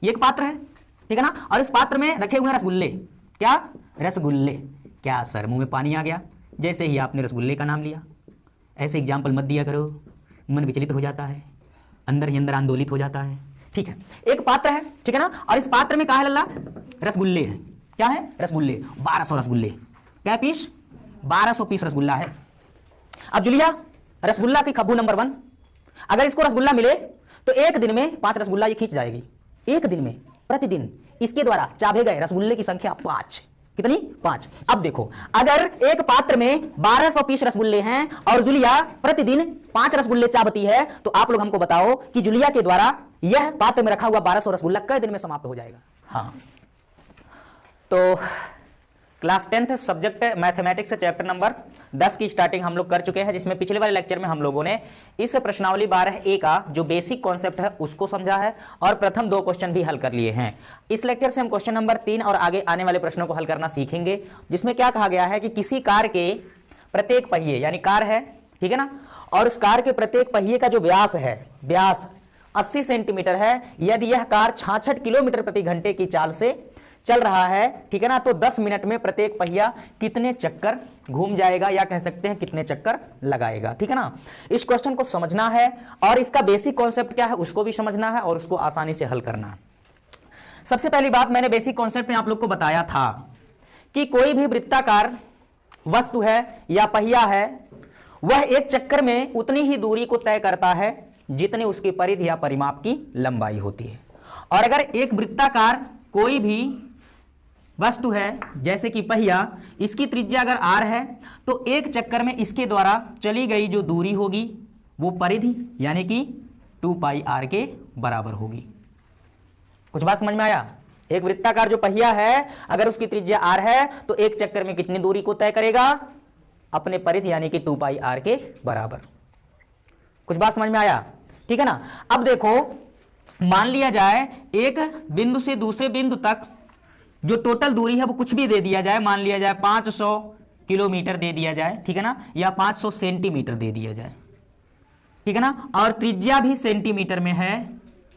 ये एक पात्र है, ठीक है ना, और इस पात्र में रखे हुए हैं रसगुल्ले। क्या? रसगुल्ले। क्या सर मुंह में पानी आ गया जैसे ही आपने रसगुल्ले का नाम लिया? ऐसे एग्जाम्पल मत दिया करो, मन विचलित हो जाता है, अंदर ही अंदर आंदोलित हो जाता है। ठीक है, एक पात्र है, ठीक है ना, और इस पात्र में क्या है लल्ला? रसगुल्ले हैं। क्या है? रसगुल्ले। 1200 रसगुल्ले। क्या पीस? 1200 पीस रसगुल्ला है। अब जुलिया रसगुल्ला की खब्बू नंबर 1, अगर इसको रसगुल्ला मिले तो एक दिन में 5 रसगुल्ला ये खींच जाएगी। एक दिन में, प्रतिदिन इसके द्वारा चाभे गए रसगुल्ले की संख्या 5। कितनी? 5। अब देखो, अगर एक पात्र में 1200 पीस रसगुल्ले हैं और जुलिया प्रतिदिन 5 रसगुल्ले चाबती है, तो आप लोग हमको बताओ कि जुलिया के द्वारा यह पात्र में रखा हुआ 1200 रसगुल्ला कई दिन में समाप्त हो जाएगा? हाँ, तो class 10th subject mathematics chapter number 10 की स्टार्टिंग हम लोग कर चुके हैं, जिसमें पिछले वाले लेक्चर में हम लोगों ने इस प्रश्नावली 12A का जो बेसिक कॉन्सेप्ट है उसको समझा है और प्रथम 2 क्वेश्चन भी हल कर लिए हैं। इस लेक्चर से हम क्वेश्चन नंबर 3 और आगे आने वाले प्रश्नों को हल करना सीखेंगे, जिसमें क्या कहा गया है कि किसी कार के प्रत्येक पहिए, यानी कार है, ठीक है ना, और उस कार के प्रत्येक पहिए का जो व्यास है, व्यास 80 सेंटीमीटर है। यदि यह कार 66 किलोमीटर प्रति घंटे की चाल से चल रहा है, ठीक है ना, तो 10 मिनट में प्रत्येक पहिया कितने चक्कर घूम जाएगा, या कह सकते हैं कितने चक्कर लगाएगा? ठीक है ना, इस क्वेश्चन को समझना है और इसका बेसिक कॉन्सेप्ट क्या है उसको भी समझना है और उसको आसानी से हल करना है। सबसे पहली बात, मैंने बेसिक कॉन्सेप्ट में आप लोग को बताया था कि कोई भी वृत्ताकार वस्तु है या पहिया है, वह एक चक्कर में उतनी ही दूरी को तय करता है जितनी उसकी परिधि या परिमाप की लंबाई होती है। और अगर एक वृत्ताकार कोई भी वस्तु है जैसे कि पहिया, इसकी त्रिज्या अगर r है, तो एक चक्कर में इसके द्वारा चली गई जो दूरी होगी वो परिधि यानी कि 2πr के बराबर होगी। कुछ बात समझ में आया? एक वृत्ताकार जो पहिया है, अगर उसकी त्रिज्या r है तो एक चक्कर में कितनी दूरी को तय करेगा? अपने परिधि यानी कि 2πr के बराबर। कुछ बात समझ में आया? ठीक है ना। अब देखो, मान लिया जाए एक बिंदु से दूसरे बिंदु तक जो टोटल दूरी है वो कुछ भी दे दिया जाए, मान लिया जाए 500 किलोमीटर दे दिया जाए, ठीक है ना, या 500 सेंटीमीटर दे दिया जाए, ठीक है ना, और त्रिज्या भी सेंटीमीटर में है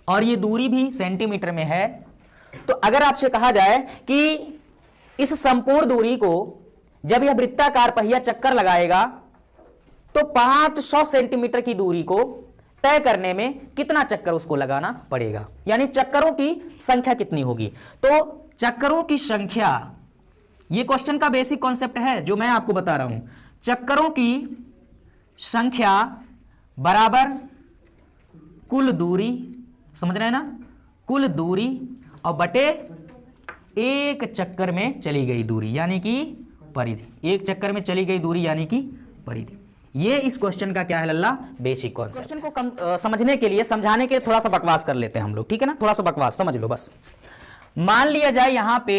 और ये दूरी भी सेंटीमीटर में है। तो अगर आपसे कहा जाए कि इस संपूर्ण दूरी को जब यह वृत्ताकार पहिया चक्कर लगाएगा तो 500 सेंटीमीटर की दूरी को तय करने में कितना चक्कर उसको लगाना पड़ेगा, यानी चक्करों की संख्या कितनी होगी? तो चक्करों की संख्या, ये क्वेश्चन का बेसिक कॉन्सेप्ट है जो मैं आपको बता रहा हूं। चक्करों की संख्या बराबर कुल दूरी, समझ रहे हैं ना, कुल दूरी और बटे एक चक्कर में चली गई दूरी यानी कि परिधि। एक चक्कर में चली गई दूरी यानी कि परिधि। ये इस क्वेश्चन का क्या है लल्ला? Basic concept. क्वेश्चन को समझने के लिए, समझाने के लिए थोड़ा सा बकवास कर लेते हैं हम लोग, ठीक है ना, थोड़ा सा बकवास समझ लो बस। मान लिया जाए यहां पे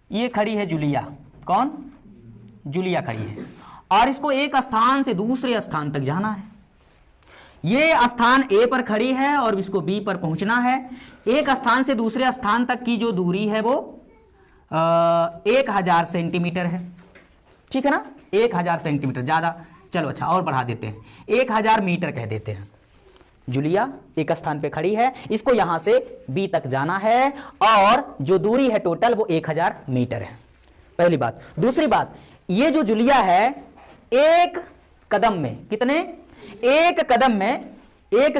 ये खड़ी है जुलिया। कौन? जुलिया खड़ी है और इसको एक स्थान से दूसरे स्थान तक जाना है। ये स्थान ए पर खड़ी है और इसको बी पर पहुंचना है। एक स्थान से दूसरे स्थान तक की जो दूरी है वो 1000 सेंटीमीटर है, ठीक है ना, 1000 सेंटीमीटर। ज्यादा, चलो अच्छा और बढ़ा देते हैं, 1000 मीटर कह देते हैं। जुलिया एक स्थान पे खड़ी है, इसको यहां से बी तक जाना है और जो दूरी है टोटल वो 1000 मीटर है। पहली बात। दूसरी बात, ये जो जुलिया है एक कदम में, कितने? एक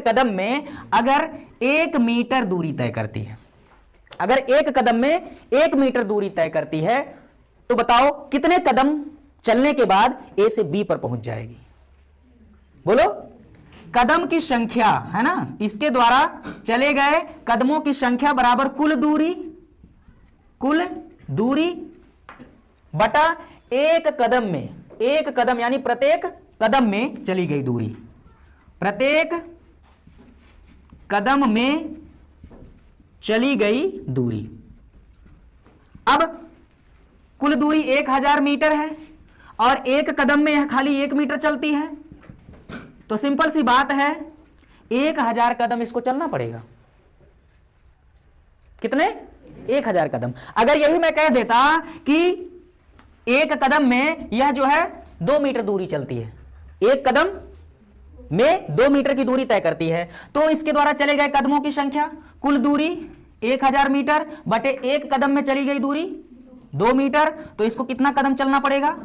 कदम में अगर 1 मीटर दूरी तय करती है, अगर एक कदम में 1 मीटर दूरी तय करती है तो बताओ कितने कदम चलने के बाद ए से बी पर पहुंच जाएगी? बोलो। कदम की संख्या है ना, इसके द्वारा चले गए कदमों की संख्या बराबर कुल दूरी बटा एक कदम में, एक कदम यानी प्रत्येक कदम में चली गई दूरी, प्रत्येक कदम में चली गई दूरी। अब कुल दूरी 1000 मीटर है और एक कदम में यह खाली 1 मीटर चलती है, तो सिंपल सी बात है 1000 कदम इसको चलना पड़ेगा। कितने? 1000 कदम। अगर यही मैं कह देता कि एक कदम में यह जो है 2 मीटर दूरी चलती है, एक कदम में 2 मीटर की दूरी तय करती है, तो इसके द्वारा चले गए कदमों की संख्या कुल दूरी 1000 मीटर बटे एक कदम में चली गई दूरी 2 मीटर, तो इसको कितना कदम चलना पड़ेगा?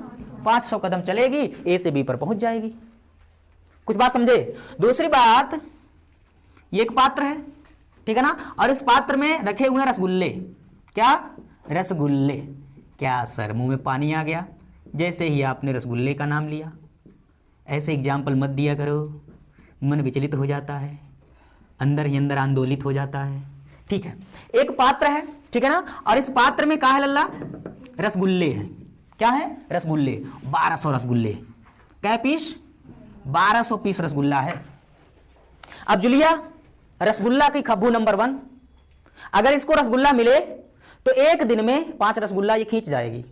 500 कदम चलेगी, ए से बी पर पहुंच जाएगी। कुछ बात समझे? दूसरी बात, ये एक पात्र है, ठीक है ना, और इस पात्र में रखे हुए हैं रसगुल्ले। क्या? रसगुल्ले। क्या सर, मुंह में पानी आ गया जैसे ही आपने रसगुल्ले का नाम लिया? ऐसे एग्जाम्पल मत दिया करो, मन विचलित हो जाता है, अंदर ही अंदर आंदोलित हो जाता है। ठीक है, एक पात्र है, ठीक है ना, और इस पात्र में क्या है लल्ला? रसगुल्ले हैं। क्या है? रसगुल्ले। 1200 रसगुल्ले। क्या पीस? 1200 पीस रसगुल्ला है। अब जुलिया, रसगुल्ला की खब्बू नंबर 1, अगर इसको रसगुल्ला मिले तो एक दिन में 5 रसगुल्ला ये खींच जाएगी।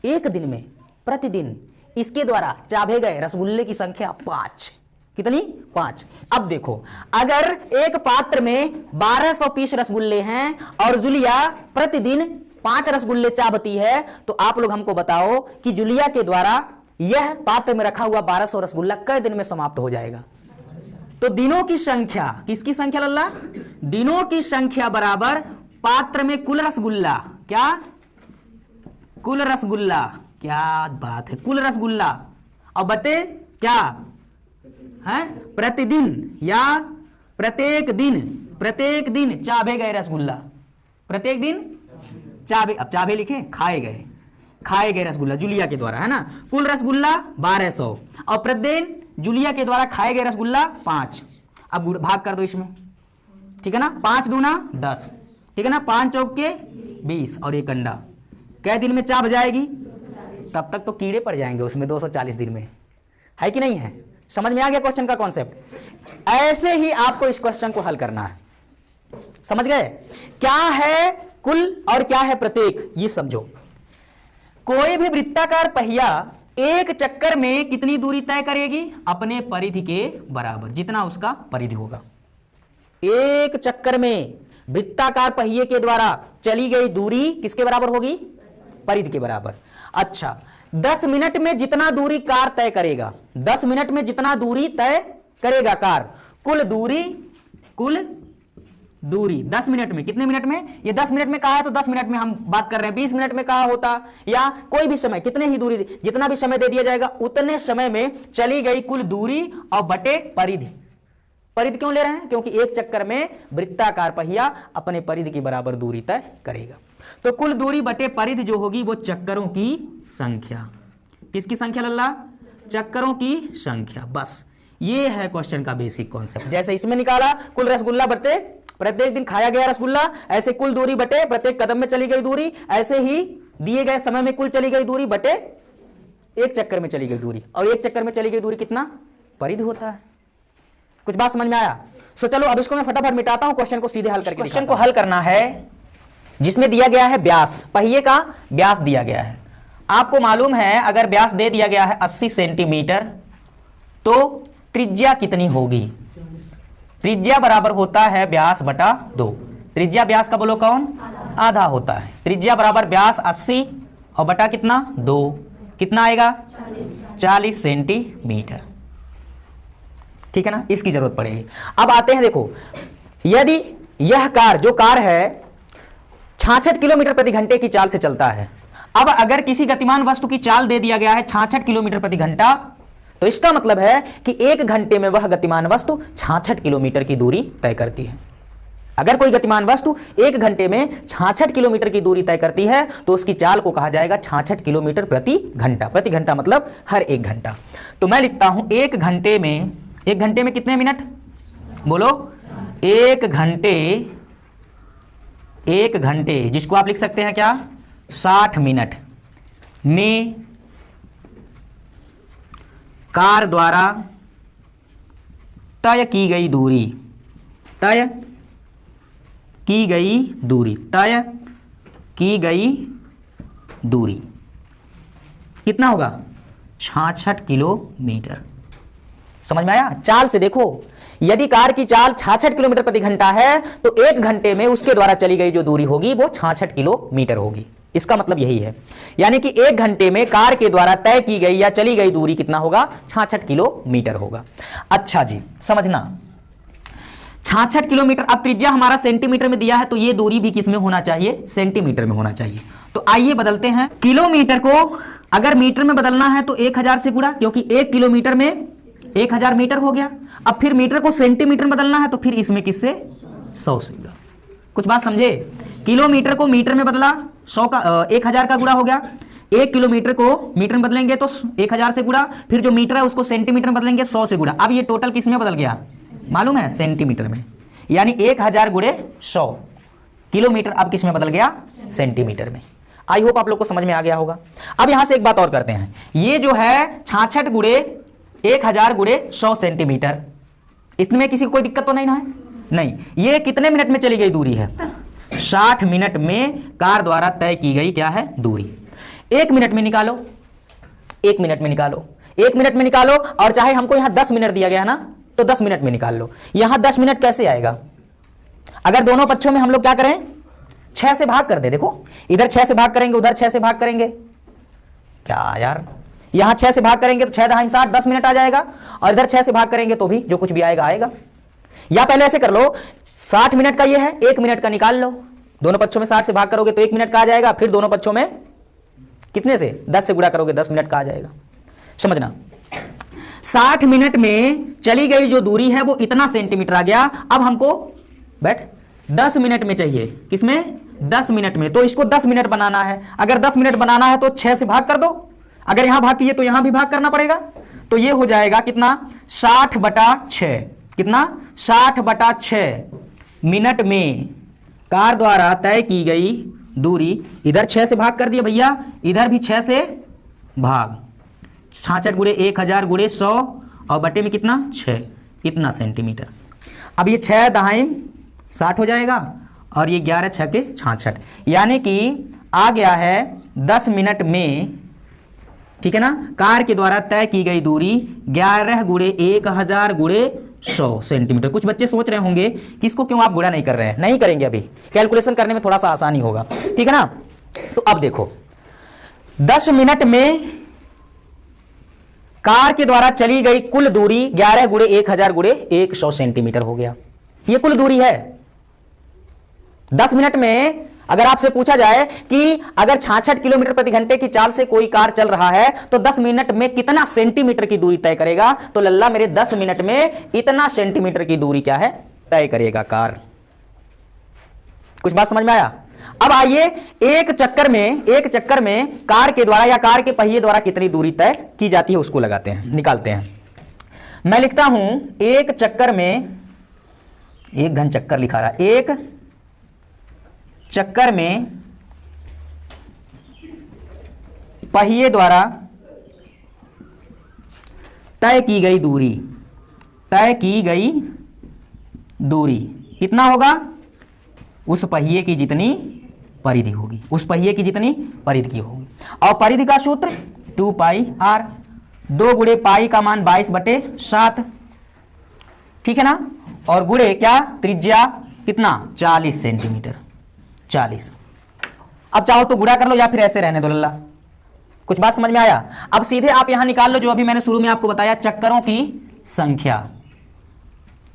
एक दिन में, प्रतिदिन इसके द्वारा चाभे गए रसगुल्ले की संख्या 5। कितनी? 5। अब देखो, अगर एक पात्र में 1200 पीस रसगुल्ले हैं और जुलिया प्रतिदिन 5 रसगुल्ले चाबती है, तो आप लोग हमको बताओ कि जुलिया के द्वारा यह पात्र में रखा हुआ 1200 रसगुल्ला कई दिन में समाप्त हो जाएगा? तो दिनों की संख्या, किसकी संख्या लल्ला? दिनों की संख्या बराबर पात्र में कुल रसगुल्ला। क्या? कुल रसगुल्ला। क्या बात है, कुल रसगुल्ला और बटे क्या है? प्रतिदिन या प्रत्येक दिन चाबे गए रसगुल्ला। प्रत्येक दिन चाबे, अब चाबे लिखे, खाए गए रसगुल्ला जुलिया के द्वारा, है ना। कुल रसगुल्ला 1200 और प्रतिदिन जुलिया के द्वारा खाए गए रसगुल्ला 5। अब भाग कर दो इसमें, ठीक है ना। 5 दूना 10, ठीक है ना, 5 चौके 20 और एक अंडा। कै दिन में चाब जाएगी? तब तक तो कीड़े पड़ जाएंगे उसमें 240 दिन में, है कि नहीं है? समझ में आ गया क्वेश्चन का कॉन्सेप्ट? ऐसे ही आपको इस क्वेश्चन को हल करना है। समझ गए? क्या है कुल और क्या है प्रत्येक, ये समझो। कोई भी वृत्ताकार पहिया एक चक्कर में कितनी दूरी तय करेगी? अपने परिधि के बराबर, जितना उसका परिधि होगा। एक चक्कर में वृत्ताकार पहिए के द्वारा चली गई दूरी किसके बराबर होगी? परिधि के बराबर। अच्छा, 10 मिनट में जितना दूरी कार तय करेगा, 10 मिनट में जितना दूरी तय करेगा कार, कुल दूरी 10 मिनट में, कितने मिनट में? ये 10 मिनट में कहा है तो 10 मिनट में हम बात कर रहे हैं। 20 मिनट में कहा होता, या कोई भी समय, कितने ही दूरी, जितना भी समय दे दिया जाएगा उतने समय में चली गई कुल दूरी और बटे परिधि। परिधि क्यों ले रहे हैं? क्योंकि एक चक्कर में वृत्ताकार पहिया अपने परिधि के बराबर दूरी तय करेगा। तो कुल दूरी बटे परिधि जो होगी वो चक्करों की संख्या। किसकी संख्या लल्ला? चक्करों की संख्या। बस ये है क्वेश्चन का बेसिक कॉन्सेप्ट। जैसे इसमें निकाला कुल रसगुल्ला बटे प्रत्येक दिन खाया गया रसगुल्ला, ऐसे कुल दूरी बटे प्रत्येक कदम में चली गई दूरी, ऐसे ही दिए गए समय में कुल चली गई दूरी बटे एक चक्कर में चली गई दूरी, और एक चक्कर में चली गई दूरी कितना? परिधि होता है। कुछ बात समझ में आया? सो चलो अब इसको मैं फटाफट मिटाता हूं, क्वेश्चन को सीधे हल करके। क्वेश्चन को हल करना है जिसमें दिया गया है व्यास, पहिए का व्यास दिया गया है। आपको मालूम है अगर व्यास दे दिया गया है 80 सेंटीमीटर तो त्रिज्या कितनी होगी? त्रिज्या बराबर होता है व्यास बटा 2। त्रिज्या व्यास का बोलो कौन? आधा होता है। त्रिज्या बराबर व्यास 80 और बटा कितना? 2। कितना आएगा? 40 सेंटीमीटर। ठीक है ना, इसकी जरूरत पड़ेगी। अब आते हैं, देखो यदि यह कार, जो कार है 66 किलोमीटर प्रति घंटे की चाल से चलता है। अब अगर किसी गतिमान वस्तु की चाल दे दिया गया है 66 किलोमीटर प्रति घंटा, तो इसका मतलब है कि एक घंटे में वह गतिमान वस्तु 66 किलोमीटर की दूरी तय करती है। अगर कोई गतिमान वस्तु एक घंटे में 66 किलोमीटर की दूरी तय करती है तो उसकी चाल को कहा जाएगा 66 किलोमीटर प्रति घंटा। प्रति घंटा मतलब हर एक घंटा। तो मैं लिखता हूं एक घंटे में कितने मिनट? बोलो, एक घंटे जिसको आप लिख सकते हैं क्या? 60 मिनट में कार द्वारा तय की गई दूरी कितना होगा? 66 किलोमीटर। समझ में आया? चाल से देखो, यदि कार की चाल 66 किलोमीटर प्रति घंटा है तो एक घंटे में उसके द्वारा चली गई जो दूरी होगी वो 66 किलोमीटर होगी। इसका मतलब यही है, यानी कि एक घंटे में कार के द्वारा तय की गई या चली गई दूरी कितना होगा? 66 किलोमीटर होगा। अच्छा जी, समझना, 66 किलोमीटर। अब त्रिज्या हमारा सेंटीमीटर में दिया है तो ये दूरी भी किस में होना चाहिए, सेंटीमीटर में होना चाहिए। तो आइए बदलते हैं, किलोमीटर को अगर मीटर में बदलना है तो 1000 से गुणा, क्योंकि 1 किलोमीटर में 1000 मीटर हो गया। अब फिर मीटर को सेंटीमीटर में बदलना है तो फिर इसमें किससे, 100 से गुणा। कुछ बात समझे, किलोमीटर को मीटर में बदला 100 का 1000 का गुणा हो गया, 1 किलोमीटर को मीटर में बदलेंगे तो 1000 से गुणा, फिर जो मीटर है उसको सेंटीमीटर में बदलेंगे 100 से गुणा। अब ये टोटल किस में बदल गया मालूम है, सेंटीमीटर में, यानी 1000 गुणे 100 किलोमीटर अब किस में बदल गया, सेंटीमीटर में। आई होप आप लोग को समझ में आ गया होगा। अब यहां से एक बात और करते हैं, ये जो है 66 गुणे 1000 गुणे 100 सेंटीमीटर, इसमें किसी को कोई दिक्कत तो नहीं ना है, नहीं। ये कितने मिनट में चली गई दूरी है, 60 मिनट में कार द्वारा तय की गई क्या है दूरी। 1 मिनट में निकालो, 1 मिनट में निकालो, 1 मिनट में निकालो, और चाहे हमको यहां 10 मिनट दिया गया ना तो 10 मिनट में निकाल लो। यहां 10 मिनट कैसे आएगा, अगर दोनों पक्षों में हम लोग क्या करें, 6 से भाग कर दे। देखो इधर 6 से भाग करेंगे, उधर 6 से भाग करेंगे, क्या यार, यहां 6 से भाग करेंगे तो 6 दहाई 60, 10 मिनट आ जाएगा, और इधर 6 से भाग करेंगे तो भी जो कुछ भी आएगा आएगा। या पहले ऐसे कर लो, 60 मिनट का ये है, 1 मिनट का निकाल लो, दोनों पक्षों में 60 से भाग करोगे तो 1 मिनट का आ जाएगा, फिर दोनों पक्षों में कितने से 10 से गुणा करोगे 10 मिनट का आ जाएगा। समझना, 60 मिनट में चली गई जो दूरी है वो इतना सेंटीमीटर आ गया। अब हमको बैठ 10 मिनट में चाहिए, किसमें, 10 मिनट में, तो इसको 10 मिनट बनाना है। अगर 10 मिनट बनाना है तो 6 से भाग कर दो, अगर यहां भाग कीजिए तो यहां भी भाग करना पड़ेगा, तो ये हो जाएगा कितना, 60/6, कितना, 60/6 मिनट में कार द्वारा तय की गई दूरी। इधर 6 से भाग कर दिया भैया, इधर भी 6 से भाग, 66 गुणे 1000 गुणे 100 और बटे में कितना 6, इतना सेंटीमीटर। अब ये 6 दहाई 60 हो जाएगा, और ये 11 6 के 66, यानी कि आ गया है 10 मिनट में, ठीक है ना, कार के द्वारा तय की गई दूरी 11 गुणे 1000 गुणे 100 सेंटीमीटर। कुछ बच्चे सोच रहे होंगे कि इसको क्यों आप गुणा नहीं कर रहे हैं, नहीं करेंगे, अभी कैलकुलेशन करने में थोड़ा सा आसानी होगा, ठीक है ना। तो अब देखो 10 मिनट में कार के द्वारा चली गई कुल दूरी 11 गुणे 1000 गुणे 100 सेंटीमीटर हो गया, ये कुल दूरी है। 10 मिनट में अगर आपसे पूछा जाए कि अगर 66 किलोमीटर प्रति घंटे की चाल से कोई कार चल रहा है तो 10 मिनट में कितना सेंटीमीटर की दूरी तय करेगा, तो लल्ला मेरे 10 मिनट में इतना सेंटीमीटर की दूरी क्या है, तय करेगा कार। कुछ बात समझ में आया। अब आइए एक चक्कर में कार के द्वारा या कार के पहिए द्वारा कितनी दूरी तय की जाती है उसको लगाते हैं, निकालते हैं। मैं लिखता हूं एक चक्कर में, एक घन चक्कर लिखा रहा, एक चक्कर में पहिए द्वारा तय की गई दूरी, तय की गई दूरी कितना होगा, उस पहिए की जितनी परिधि होगी, उस पहिए की जितनी परिधि की होगी। और परिधि का सूत्र 2πr, 2 गुणे पाई का मान 22/7, ठीक है ना, और गुणे क्या, त्रिज्या कितना 40 सेंटीमीटर, 40। अब चाहो तो गुणा कर लो या फिर ऐसे रहने दो लल्ला। कुछ बात समझ में आया। अब सीधे आप यहां निकाल लो जो अभी मैंने शुरू में आपको बताया, चक्करों की संख्या,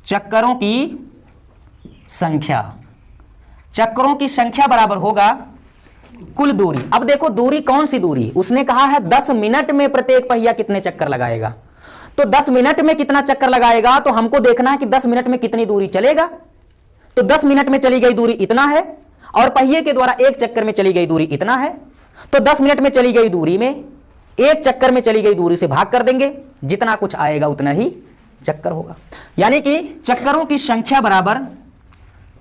चक्करों की संख्या, चक्करों की संख्या बराबर होगा कुल दूरी। अब देखो दूरी कौन सी दूरी, उसने कहा है 10 मिनट में प्रत्येक पहिया कितने चक्कर लगाएगा, तो 10 मिनट में कितना चक्कर लगाएगा, तो हमको देखना है कि 10 मिनट में कितनी दूरी चलेगा। तो 10 मिनट में चली गई दूरी इतना है, और पहिए के द्वारा एक चक्कर में चली गई दूरी इतना है, तो 10 मिनट में चली गई दूरी में एक चक्कर में चली गई दूरी से भाग कर देंगे, जितना कुछ आएगा उतना ही चक्कर होगा। यानी कि चक्करों की संख्या बराबर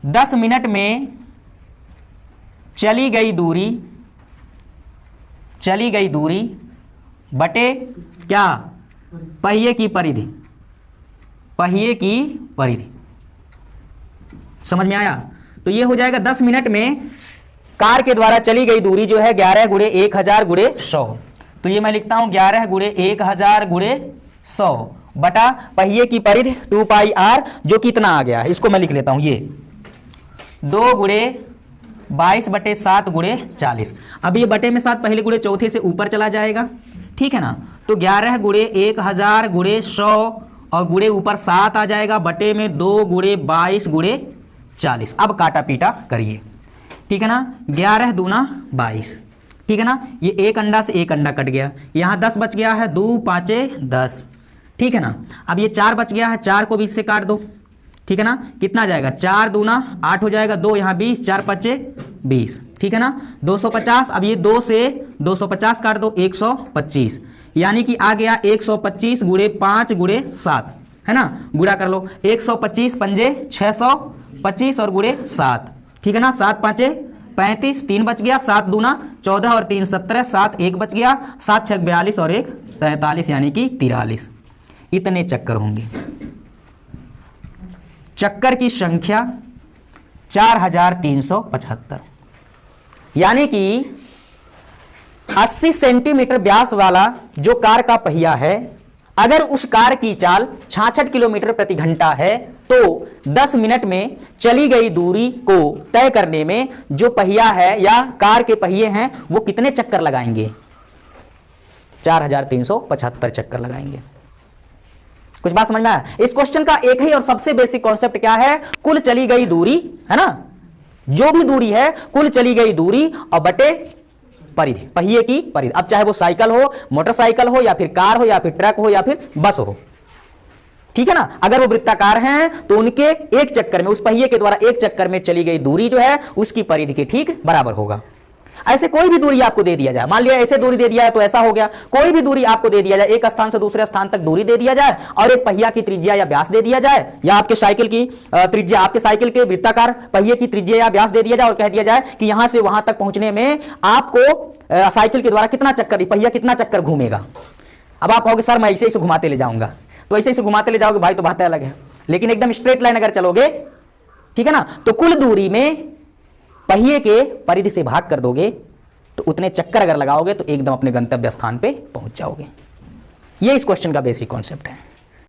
10 मिनट में चली गई दूरी बटे क्या, पहिए की परिधि, पहिए की परिधि। समझ में आया। तो ये हो जाएगा 10 मिनट में कार के द्वारा चली गई दूरी जो है 11 गुणे 1000 गुणे 100, तो ये मैं लिखता हूं 11 गुणे 1000 गुणे 100 बटा पहिए की परिधि 2πr, जो कितना आ गया है इसको मैं लिख लेता हूं, ये 2 गुणे 22/7 गुणे 40। अब ये बटे में 7 पहले गुणे चौथे से ऊपर चला जाएगा, ठीक है ना। तो 11 गुणे 1000 गुणे 100 और गुणे ऊपर 7 आ जाएगा, बटे में 2 गुणे 22 गुणे 40। अब काटा पीटा करिए, ठीक है ना। 11 दूना 22, ठीक है ना। ये एक अंडा से एक अंडा कट गया, यहाँ 10 बच गया है, 2 5 10, ठीक है ना। अब ये 4 बच गया है, 4 को 20 से काट दो, ठीक है ना। कितना जाएगा, 4 दूना 8 हो जाएगा, 2 यहाँ 20, 4 5 20, ठीक है ना। 250, अब ये 2 से 250 काट दो, 125, यानी कि आ गया 125 गुणे 5 गुणे 7, है ना। गुणा कर लो, 125 पंजे 625 और गुणे 7, ठीक है ना। 7 5 35, 3 बच गया, 7 दूना 14 और 3 17, 7 1 बच गया, 7 6 42 और 1 43, यानी कि 43। इतने चक्कर होंगे। चक्कर की संख्या 4375, यानी कि 80 सेंटीमीटर व्यास वाला जो कार का पहिया है, अगर उस कार की चाल 66 किलोमीटर प्रति घंटा है तो 10 मिनट में चली गई दूरी को तय करने में जो पहिया है या कार के पहिए हैं वो कितने चक्कर लगाएंगे? 4375 चक्कर लगाएंगे। कुछ बात समझ में आया? इस क्वेश्चन का एक ही और सबसे बेसिक कॉन्सेप्ट क्या है? कुल चली गई दूरी, है ना। जो भी दूरी है, कुल चली गई दूरी और बटे परिधि, पहिए की परिधि। अब चाहे वो साइकिल हो, मोटरसाइकिल हो, या फिर कार हो, या फिर ट्रक हो, या फिर बस हो, ठीक है ना। अगर वो वृत्ताकार हैं तो उनके एक चक्कर में, उस पहिए के द्वारा एक चक्कर में चली गई दूरी जो है उसकी परिधि के ठीक बराबर होगा। ऐसे कोई भी दूरी आपको दे दिया जाए, मान लिया ऐसे दूरी दे दिया है तो ऐसा हो गया। कोई भी दूरी आपको दे दिया जाए, एक स्थान से दूसरे स्थान तक दूरी दे दिया जाए और एक पहिया की त्रिज्या या व्यास दे दिया जाए, या आपके साइकिल की त्रिज्या, आपके साइकिल के वृत्ताकार पहिए की त्रिज्या या व्यास दे दिया जाए और कह दिया जाए कि यहां से वहां तक पहुंचने में आपको साइकिल के द्वारा कितना चक्कर, पहिया कितना चक्कर घूमेगा। अब आप कहोगे सर मैं ऐसे ही घुमाते ले जाऊंगा, तो ऐसे ही घुमाते ले जाओगे भाई तो बात अलग है, लेकिन एकदम स्ट्रेट लाइन अगर चलोगे, ठीक है ना, तो कुल दूरी में पहिए के परिधि से भाग कर दोगे तो उतने चक्कर अगर लगाओगे तो एकदम अपने गंतव्य स्थान पे पहुंच जाओगे। ये इस क्वेश्चन का बेसिक कॉन्सेप्ट है।